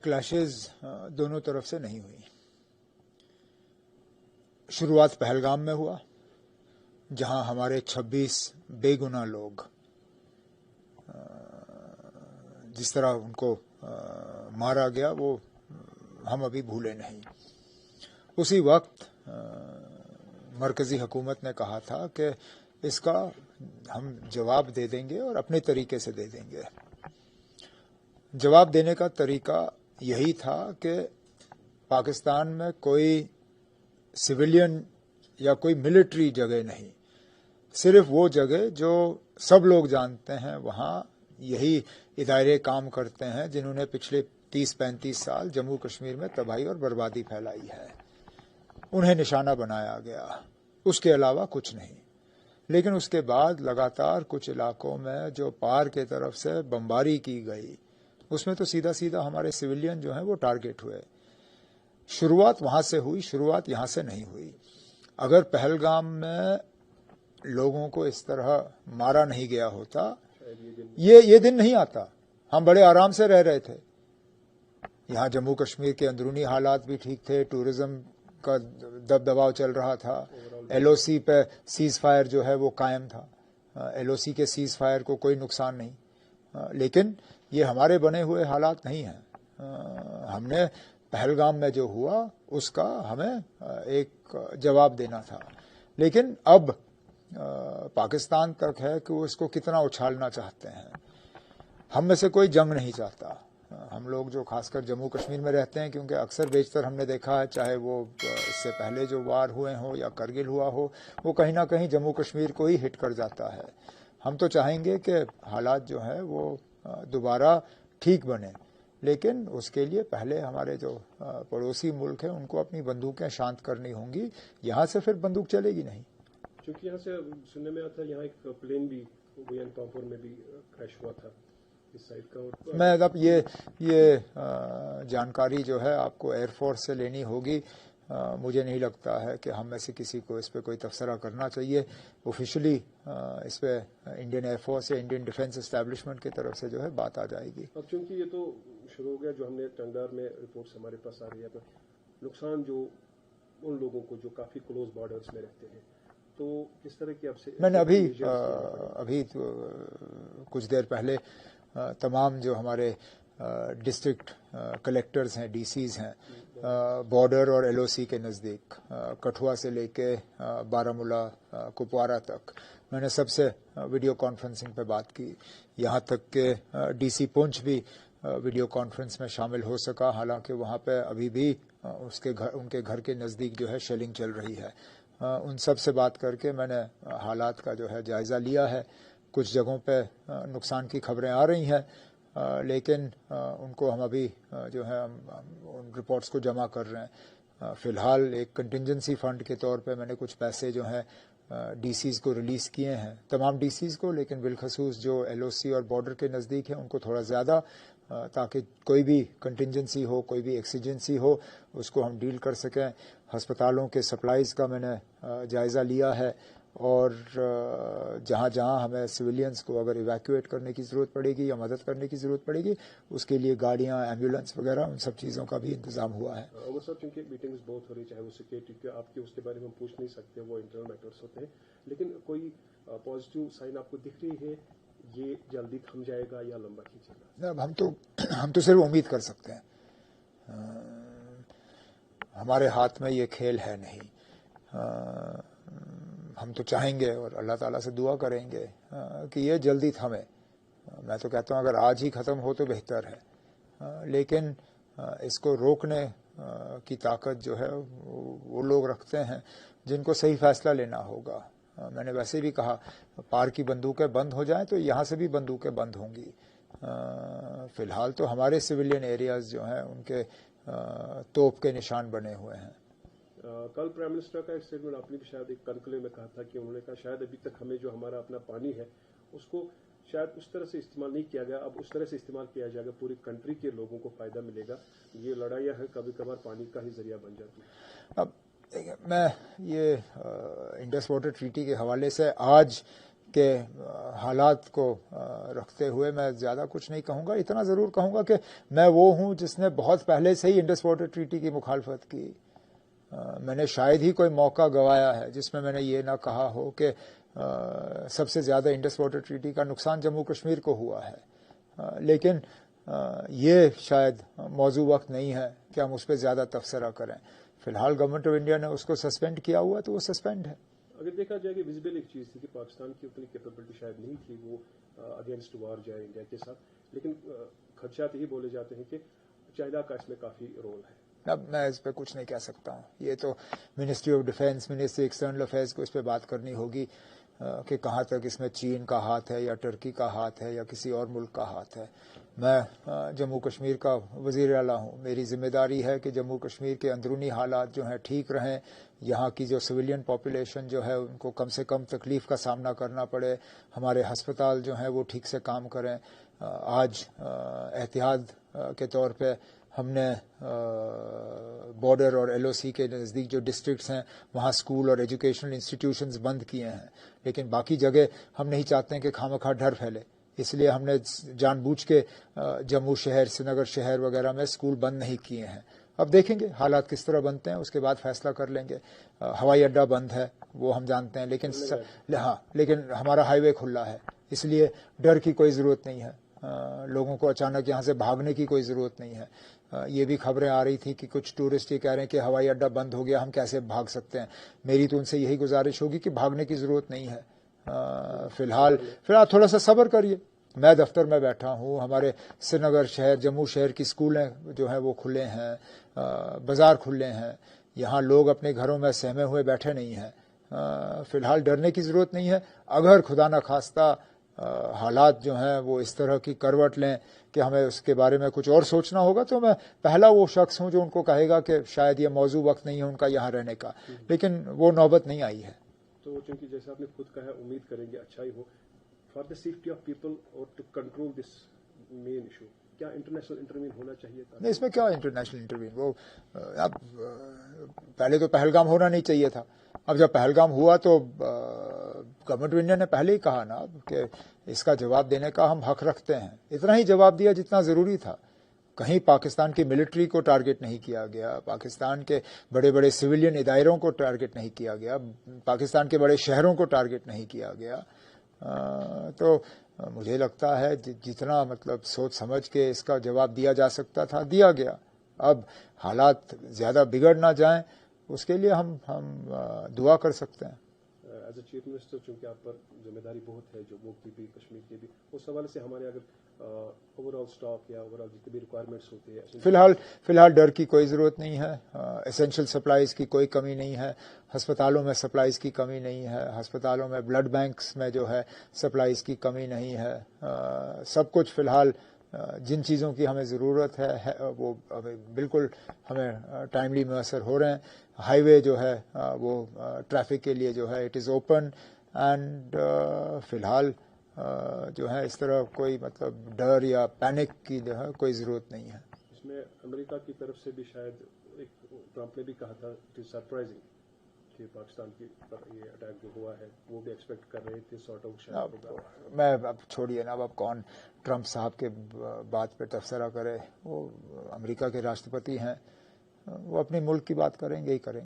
Clashes دونوں طرف سے نہیں ہوئی. شروعات پہلگام میں ہوا جہاں ہمارے 26 بے گناہ لوگ جس طرح ان کو مارا گیا وہ ہم ابھی بھولے نہیں. اسی وقت مرکزی حکومت نے کہا تھا کہ اس کا ہم جواب دے دیں گے اور اپنے طریقے سے دے دیں گے. جواب دینے کا طریقہ یہی تھا کہ پاکستان میں کوئی سویلین یا کوئی ملٹری جگہ نہیں، صرف وہ جگہ جو سب لوگ جانتے ہیں وہاں یہی ادارے کام کرتے ہیں جنہوں نے پچھلے 30-35 سال جموں کشمیر میں تباہی اور بربادی پھیلائی ہے، انہیں نشانہ بنایا گیا. اس کے علاوہ کچھ نہیں. لیکن اس کے بعد لگاتار کچھ علاقوں میں جو پار کے طرف سے بمباری کی گئی اس میں تو سیدھا سیدھا ہمارے سویلین جو ہیں وہ ٹارگٹ ہوئے. شروعات وہاں سے ہوئی، شروعات یہاں سے نہیں ہوئی. اگر پہلگام میں لوگوں کو اس طرح مارا نہیں گیا ہوتا یہ دن نہیں آتا. ہم بڑے آرام سے رہ رہے تھے. یہاں جموں کشمیر کے اندرونی حالات بھی ٹھیک تھے، ٹورزم کا دبدباؤ چل رہا تھا، ایل او سی پہ سیز فائر جو ہے وہ قائم تھا، ایل او سی کے سیز فائر کو کوئی نقصان نہیں. لیکن یہ ہمارے بنے ہوئے حالات نہیں ہیں. ہم نے پہلگام میں جو ہوا اس کا ہمیں ایک جواب دینا تھا. لیکن اب پاکستان تک ہے کہ وہ اس کو کتنا اچھالنا چاہتے ہیں. ہم میں سے کوئی جنگ نہیں چاہتا. ہم لوگ جو خاص کر جموں کشمیر میں رہتے ہیں، کیونکہ اکثر بیشتر ہم نے دیکھا ہے چاہے وہ اس سے پہلے جو وار ہوئے ہوں یا کرگل ہوا ہو وہ کہیں نہ کہیں جموں کشمیر کو ہی ہٹ کر جاتا ہے. ہم تو چاہیں گے کہ حالات جو ہیں وہ دوبارہ ٹھیک بنے، لیکن اس کے لیے پہلے ہمارے جو پڑوسی ملک ہیں ان کو اپنی بندوقیں شانت کرنی ہوں گی. یہاں سے پھر بندوق چلے گی نہیں. چونکہ یہاں سے سننے میں آتا ہے یہاں ایک پلین بھی گوین پامپور میں بھی کریش ہوا تھا اس سائڈ کا. میں اب یہ جانکاری جو ہے آپ کو ایئر فورس سے لینی ہوگی. مجھے نہیں لگتا ہے کہ ہم میں سے کسی کو اس پہ کوئی تبصرہ کرنا چاہیے. آفیشلی اس پہ انڈین ایئر فورس یا انڈین ڈیفنس اسٹیبلشمنٹ کی طرف سے جو ہے بات آ جائے گی. اب چونکہ یہ تو شروع ہو گیا، جو ہم نے ٹنگڈار میں رپورٹس ہمارے پاس آ رہی ہے، نقصان جو ان لوگوں کو جو کافی کلوز بارڈرز میں رہتے ہیں، تو کس طرح کی اب سے میں نے ابھی کچھ دیر پہلے تمام جو ہمارے ڈسٹرکٹ کلیکٹرز ہیں، ڈی سیز ہیں بارڈر اور ایل او سی کے نزدیک، کٹھوا سے لے کے بارامولہ کپوارہ تک، میں نے سب سے ویڈیو کانفرنسنگ پہ بات کی. یہاں تک کہ ڈی سی پونچھ بھی ویڈیو کانفرنس میں شامل ہو سکا، حالانکہ وہاں پہ ابھی بھی ان کے گھر کے نزدیک جو ہے شیلنگ چل رہی ہے. ان سب سے بات کر کے میں نے حالات کا جو ہے جائزہ لیا ہے. کچھ جگہوں پہ نقصان کی خبریں آ رہی ہیں، لیکن ان کو ہم ابھی جو ہے ان رپورٹس کو جمع کر رہے ہیں. فی الحال ایک کنٹینجنسی فنڈ کے طور پہ میں نے کچھ پیسے جو ہیں ڈی سیز کو ریلیز کیے ہیں، تمام ڈی سیز کو، لیکن بالخصوص جو ایل او سی اور بارڈر کے نزدیک ہیں ان کو تھوڑا زیادہ، تاکہ کوئی بھی کنٹینجنسی ہو، کوئی بھی ایکسیجنسی ہو اس کو ہم ڈیل کر سکیں. ہسپتالوں کے سپلائز کا میں نے جائزہ لیا ہے، اور جہاں جہاں ہمیں سویلینز کو اگر ایویکویٹ کرنے کی ضرورت پڑے گی یا مدد کرنے کی ضرورت پڑے گی اس کے لیے گاڑیاں، ایمبولینس وغیرہ ان سب چیزوں کا بھی انتظام ہوا ہے. عمر صاحب، چونکہ میٹنگز بہت ہو رہی، چاہے وہ سیکورٹی کے آپ کے اس کے بارے میں ہم پوچھ نہیں سکتے، وہ انٹرنل میٹرز ہوتے ہیں، لیکن کوئی پازیٹیو سائن آپ کو دکھ رہی ہے یہ جلدی تھم جائے گا یا لمبا کھینچے گا؟ ہم تو صرف امید کر سکتے ہیں. ہمارے ہاتھ میں یہ کھیل ہے نہیں. ہم تو چاہیں گے اور اللہ تعالیٰ سے دعا کریں گے کہ یہ جلدی تھمے. میں تو کہتا ہوں اگر آج ہی ختم ہو تو بہتر ہے، لیکن اس کو روکنے کی طاقت جو ہے وہ لوگ رکھتے ہیں جن کو صحیح فیصلہ لینا ہوگا. میں نے ویسے بھی کہا پار کی بندوقیں بند ہو جائیں تو یہاں سے بھی بندوقیں بند ہوں گی. فی الحال تو ہمارے سویلین ایریاز جو ہیں ان کے توپ کے نشان بنے ہوئے ہیں. کل پرائم منسٹر کا ایک اسٹیٹمنٹ آپ نے بھی شاید ایک کنکلیو میں کہا تھا کہ انہوں نے کہا شاید ابھی تک ہمیں جو ہمارا اپنا پانی ہے اس کو شاید اس طرح سے استعمال نہیں کیا گیا، اب اس طرح سے استعمال کیا جائے گا، پوری کنٹری کے لوگوں کو فائدہ ملے گا. یہ لڑائیاں ہیں کبھی کبھار پانی کا ہی ذریعہ بن جاتی ہے. اب میں یہ انڈس واٹر ٹریٹی کے حوالے سے آج کے حالات کو رکھتے ہوئے میں زیادہ کچھ نہیں کہوں گا. اتنا ضرور کہوں گا کہ میں وہ ہوں جس نے بہت پہلے سے ہی انڈس واٹر ٹریٹی کی مخالفت کی. میں نے شاید ہی کوئی موقع گوایا ہے جس میں نے یہ نہ کہا ہو کہ سب سے زیادہ انڈس واٹر ٹریٹی کا نقصان جموں کشمیر کو ہوا ہے. لیکن یہ شاید موضوع وقت نہیں ہے کہ ہم اس پہ زیادہ تبصرہ کریں. فی الحال گورنمنٹ آف انڈیا نے اس کو سسپینڈ کیا ہوا تو وہ سسپینڈ ہے. اگر دیکھا جائے کہ ویزیبل ایک چیز تھی کہ پاکستان کی اتنی کیپیبلٹی شاید نہیں تھی وہ اگینسٹ وار جائے انڈیا کے ساتھ، لیکن خدشات یہی بولے جاتے ہیں کہ چائنا کا اس میں کافی رول ہے. اب میں اس پہ کچھ نہیں کہہ سکتا ہوں. یہ تو ministry of defence, ministry external affairs کو اس پہ بات کرنی ہوگی کہ کہاں تک اس میں چین کا ہاتھ ہے یا ٹرکی کا ہاتھ ہے یا کسی اور ملک کا ہاتھ ہے. میں جموں کشمیر کا وزیر اعلیٰ ہوں. میری ذمہ داری ہے کہ جموں کشمیر کے اندرونی حالات جو ہیں ٹھیک رہیں، یہاں کی جو سویلین پاپولیشن جو ہے ان کو کم سے کم تکلیف کا سامنا کرنا پڑے، ہمارے ہسپتال جو ہیں وہ ٹھیک سے کام کریں. آج احتیاط کے طور پہ ہم نے بارڈر اور ایل او سی کے نزدیک جو ڈسٹرکٹس ہیں وہاں اسکول اور ایجوکیشنل انسٹیٹیوشنز بند کیے ہیں، لیکن باقی جگہ ہم نہیں چاہتے ہیں کہ خواہ ڈر پھیلے. اس لیے ہم نے جان بوجھ کے جموں شہر، سری نگر شہر وغیرہ میں اسکول بند نہیں کیے ہیں. اب دیکھیں گے حالات کس طرح بنتے ہیں، اس کے بعد فیصلہ کر لیں گے. ہوائی اڈہ بند ہے وہ ہم جانتے ہیں، لیکن ہمارا ہائی وے کھلا ہے، اس لیے ڈر کی کوئی ضرورت نہیں ہے. لوگوں کو اچانک یہاں سے بھاگنے کی کوئی ضرورت نہیں ہے. یہ بھی خبریں آ رہی تھی کہ کچھ ٹورسٹ یہ کہہ رہے ہیں کہ ہوائی اڈہ بند ہو گیا، ہم کیسے بھاگ سکتے ہیں. میری تو ان سے یہی گزارش ہوگی کہ بھاگنے کی ضرورت نہیں ہے. فی الحال تھوڑا سا صبر کریے. میں دفتر میں بیٹھا ہوں، ہمارے سری نگر شہر، جموں شہر کی اسکولیں جو ہیں وہ کھلے ہیں، بازار کھلے ہیں. یہاں لوگ اپنے گھروں میں سہمے ہوئے بیٹھے نہیں ہیں. فی الحال ڈرنے کی ضرورت نہیں ہے. اگر خدا نخواستہ حالات جو ہیں وہ اس طرح کی کروٹ لیں کہ ہمیں اس کے بارے میں کچھ اور سوچنا ہوگا تو میں پہلا وہ شخص ہوں جو ان کو کہے گا کہ شاید یہ موضوع وقت نہیں ہے ان کا یہاں رہنے کا، لیکن وہ نوبت نہیں آئی ہے. تو چونکہ جیسے آپ نے خود کہا ہے امید کریں گے اچھا ہی ہو. For the safety of people اور to control this main issue, کیا انٹرنیشنل انٹروین ہونا چاہیے تھا؟ نہیں، اس میں کیا انٹرنیشنل انٹروین، وہ اب پہلے تو پہلگام ہونا نہیں چاہیے تھا. اب جب پہلگام ہوا تو گورنمنٹ آف انڈیا نے پہلے ہی کہا نا کہ اس کا جواب دینے کا ہم حق رکھتے ہیں. اتنا ہی جواب دیا جتنا ضروری تھا. کہیں پاکستان کی ملٹری کو ٹارگٹ نہیں کیا گیا، پاکستان کے بڑے بڑے سویلین اداروں کو ٹارگٹ نہیں کیا گیا، پاکستان کے بڑے شہروں کو ٹارگٹ نہیں کیا گیا. تو مجھے لگتا ہے جتنا مطلب سوچ سمجھ کے اس کا جواب دیا جا سکتا تھا دیا گیا. اب حالات زیادہ بگڑ نہ جائیں اس کے لیے ہم دعا کر سکتے ہیں. ایز اے چیف منسٹر چونکہ آپ پر ذمہ داری بہت ہے جموں کی بھی کشمیر کی بھی، اس حوالے سے ہمارے اگر اوور آل اسٹاک یا اوور آل جتنے بھی ریکوائرمنٹس ہوتے ہیں فی الحال ڈر کی کوئی ضرورت نہیں ہے. ایسینشل سپلائیز کی کوئی کمی نہیں ہے. ہسپتالوں میں سپلائیز کی کمی نہیں ہے. ہسپتالوں میں بلڈ بینکس میں جو ہے سپلائیز کی کمی نہیں ہے. سب کچھ فی الحال جن چیزوں کی ہمیں ضرورت ہے وہ بالکل ہمیں ٹائملی میسر ہو رہے ہیں. ہائی وے جو ہے وہ ٹریفک کے لیے جو ہے اٹ از اوپن اینڈ فی الحال جو ہے اس طرح کوئی مطلب ڈر یا پینک کی جو ہے کوئی ضرورت نہیں ہے. اس میں امریکہ کی طرف سے بھی شاید ایک ٹرمپ نے بھی کہا تھا کہ سرپرائزنگ کہ پاکستان کی پر یہ اٹیک جو ہوا ہے وہ بھی ایکسپیکٹ کر رہے تھے سارٹ آؤٹ شاید. میں اب چھوڑیے نا، اب کون ٹرمپ صاحب کے بات پہ تبصرہ کرے. وہ امریکہ کے راشٹرپتی ہیں، وہ اپنے ملک کی بات کریں گے ہی کریں گے.